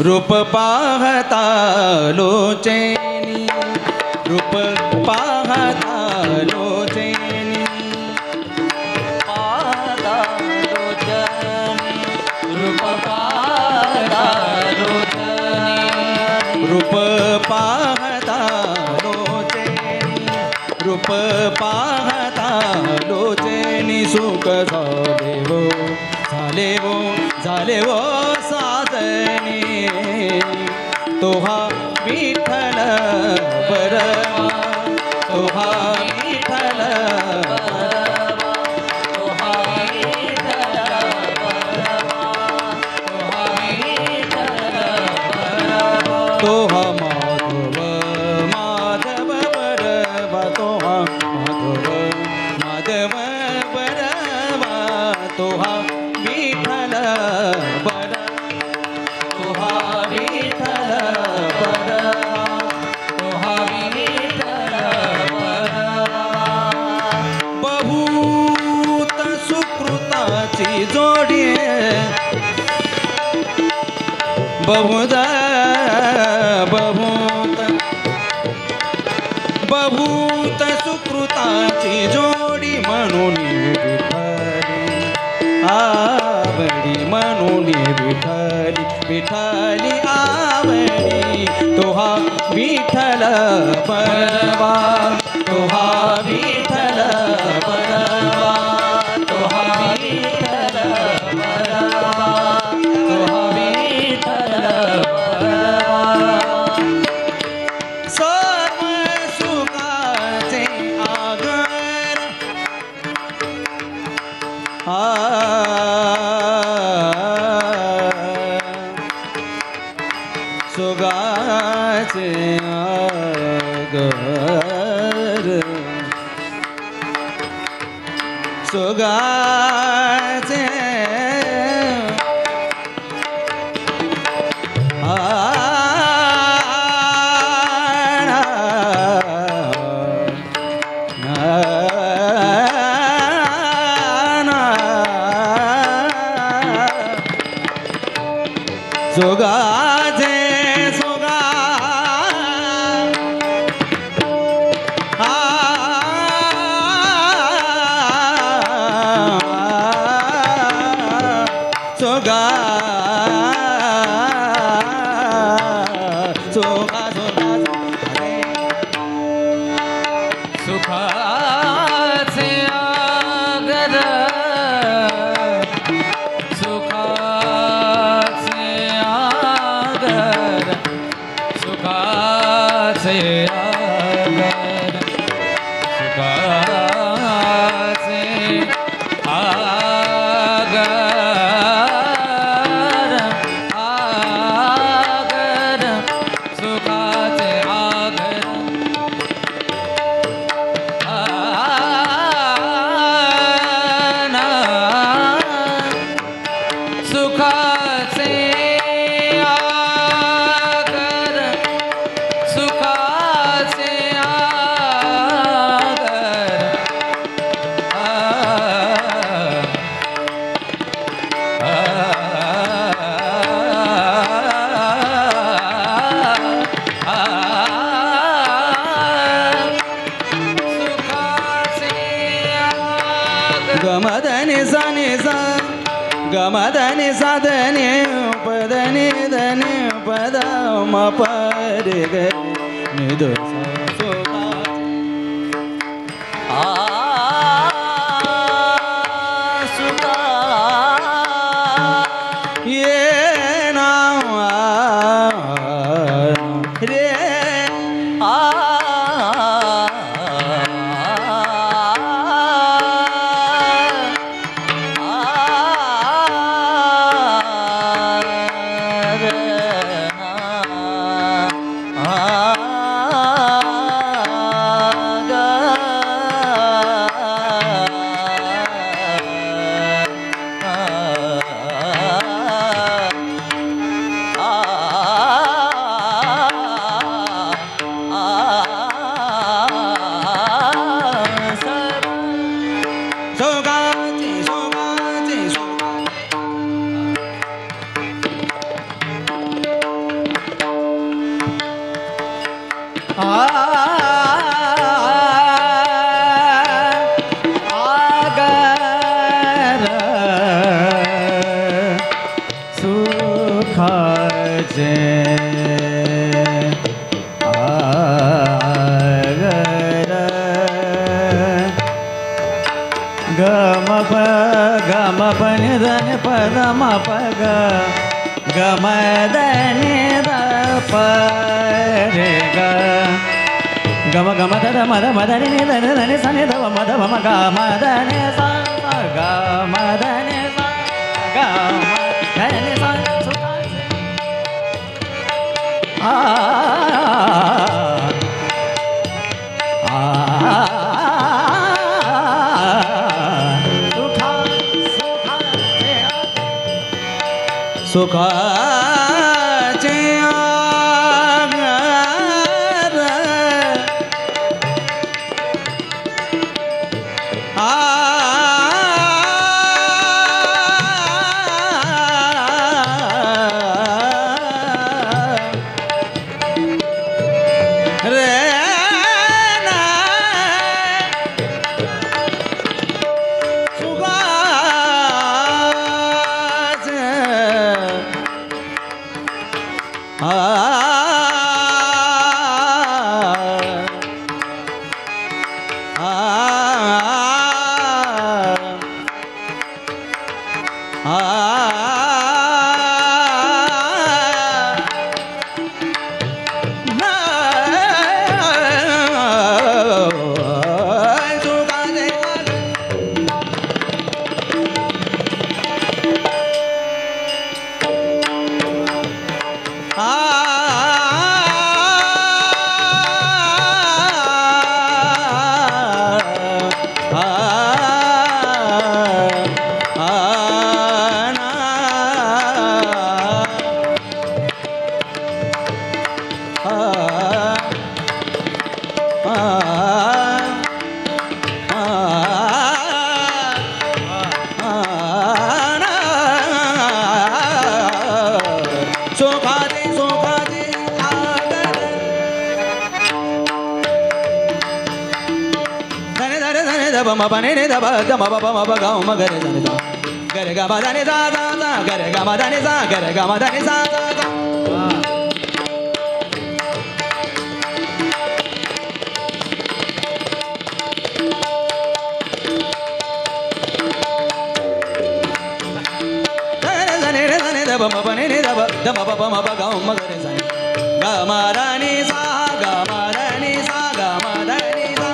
रूप पाहता लोचेनी, रूप पाहता लोचेनी, पाहता लोचनी, रूप पाहता लोचनी, रूप पाहता लोचेनी, रूप पाहता लोचेनी, सुख झाले वो साजनी, तोहा विठ्ठल बरवा, तोहा विठ्ठल बरवा, तोहा विठ्ठल बरवा, तोहा विठ्ठल बरवा, तोहा माधव माधव बरवा, तोहा माधव बरवा, तोहा विठ्ठल बरवा, तोहा विठ्ठल बरवा, तोहा विठ्ठल बरवा, बहुत सुकृताची जोडी, बहुत सुकृताची जोडी, म्हणून विठ्ठली आवडी, म्हणून विठ्ठली विठ्ठली आवडी, तोहा विठ्ठल बरवा, तोहा विठ्ठल बरवा, तोहा विठ्ठल बरवा, तोहा विठ्ठल बरवा, सर्व सुखाचे आगर, सुखाचे आगर, सुखाचे सुगाचे सुगा सुगा सुगा सुखाचे आगर, सुखाचे आगर, सुखाचे आगर, सुखाचे आगर, आगर, सुखाचे आगर, सुखाचे आगर, सुखाचे गमदनि सनि सा गमदनि सदनि पदनि धनि पद म परि ग नि द सा सुखा ये ना रे म प नि ध नि प ध म प ग ग म ध नि ध प रे ग ग म ध ध म ध म ध नि ध नि ध नि स नि ध म ध म ग म ध नि स ग म ध नि स ग म ध नि स आ सुखाचे आगर रे ना सुखाचे ma pa ni da ba ga ma ba ma ba ga ma ga re da ni da ga re ga ma da ni da da da ga re ga ma da ni da ga re ga ma da ni da da da da ba ma pa ni da ba da ma ba ma ba ga ma ga re da ni ga ma da ni sa ga ma da ni sa ga ma da ni sa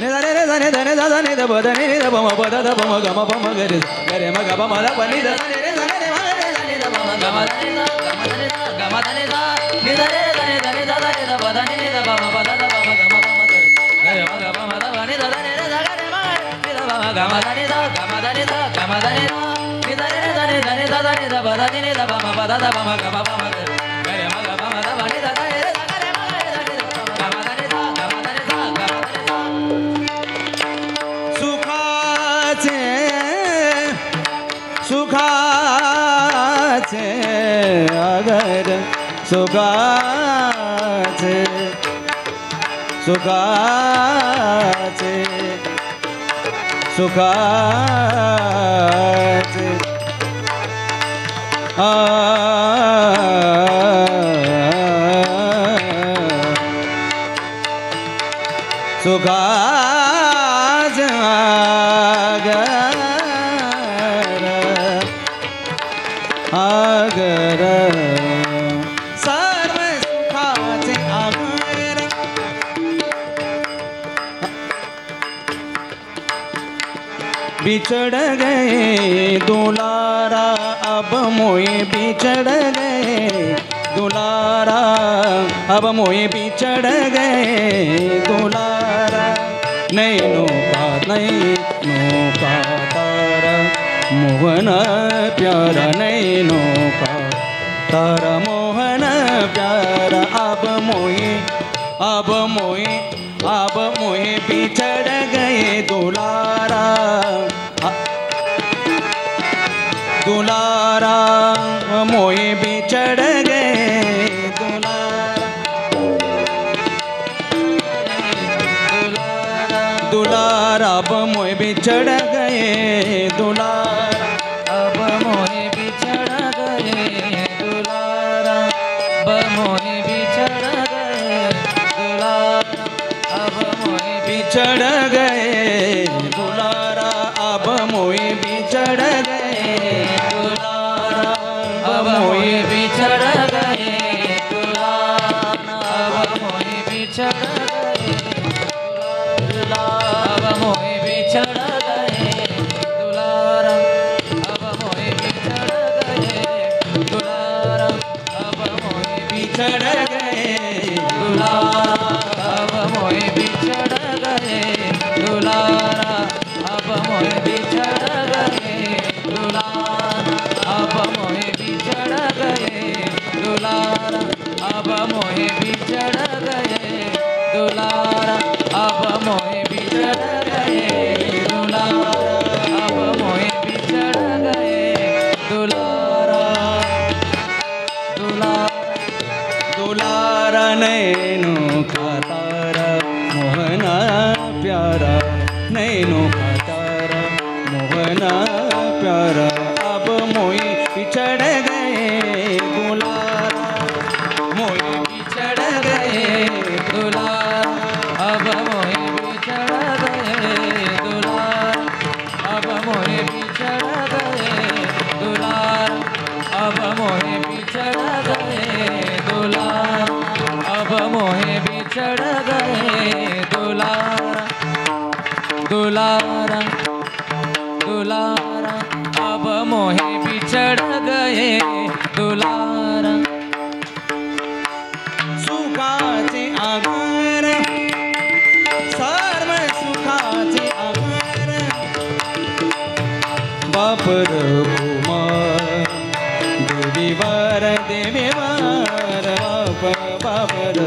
ne da ne da ne da ne da da ne da ba da ne da ba ma ba da ba ma ga ma ba ma ga re ma ga ba ma da ba ni da ne da ne ma ne da ne da ba ma ga ma da ne da ga ma da ne da ga ma da ne da ni da ne da ne da ne da da ne da ba da ne da ba ma ba da ba ma ga ma ba ma ga re ma ga ba ma da ba ni da ne da ga re ma ni da ba ma ga ma da ne da ga ma da ne da ga ma da ne da ni da ne da ne da ne da da ne da ba da ne da ba ma ba da ba ma ga ma ba ma ga re ma ga ba ma da ba ni da ne da ga re ma ga da ne da ga ma da ne da ga ma da ne da ga ma da ne da सुखाचे सुखाचे अगर सुखाचे सुखाचे सुखाचे सुखाचे आगर सर्व सुखाचे आगर बिछड़ गए दुलारा अब मोए बिछड़ गए दुलारा अब मोए बिछड़ गए दुलारा नैनो का तारा मोहन प्यारा नैनो का तारा मोहन प्यारा अब मोए बिछड़ गए दुलारा दुलारा मोए बिछड़ गए दुलारा अब मोए बिछड़ गए दुलारा अब मोहे बिछड़ गए दुलारा अब मोहे बिछड़ गए दुलारा अब बिछड़ गए दुलारा अब मोए बिछड़ गए दुलारा अब मोए बिछड़ गए दुलारा अब मोए बिछड़ गए दुलारा अब मोए बिछड़ गए दुलारा अब मोए बिछड़ गए दुलारा अब मोए बिछड़ गए दुलारा अब मोए बिछड़ गए दुलारा अब मोए बिछड़ गए दुलारा अब मोए बिछड़ गए दुलारा अब मोए बिछड़ गए दुलारा अब मोए बिछड़ गए दुलारा अब मोए बिछड़ गए दुलारा दुलारा नैनो का तारा मोहना प्यारा नैनो का तारा मोहना प्यारा अब मोए बिछड़ गए दुलारा मोए बिछड़ गए दुलारा अब मोए बिछड़ गए दुलारा अब मोए बिछड़ गए दुलारा अब मोए बिछड़ गए दुलारा अब मोए बिछड़ गए दुलारा दुलारा दुलारा अब मोहे बिछड़ गए दुलारा सुखाचे आगर सर्व सुखाचे आगर बापर कुमार देवीवर देवीवर बापर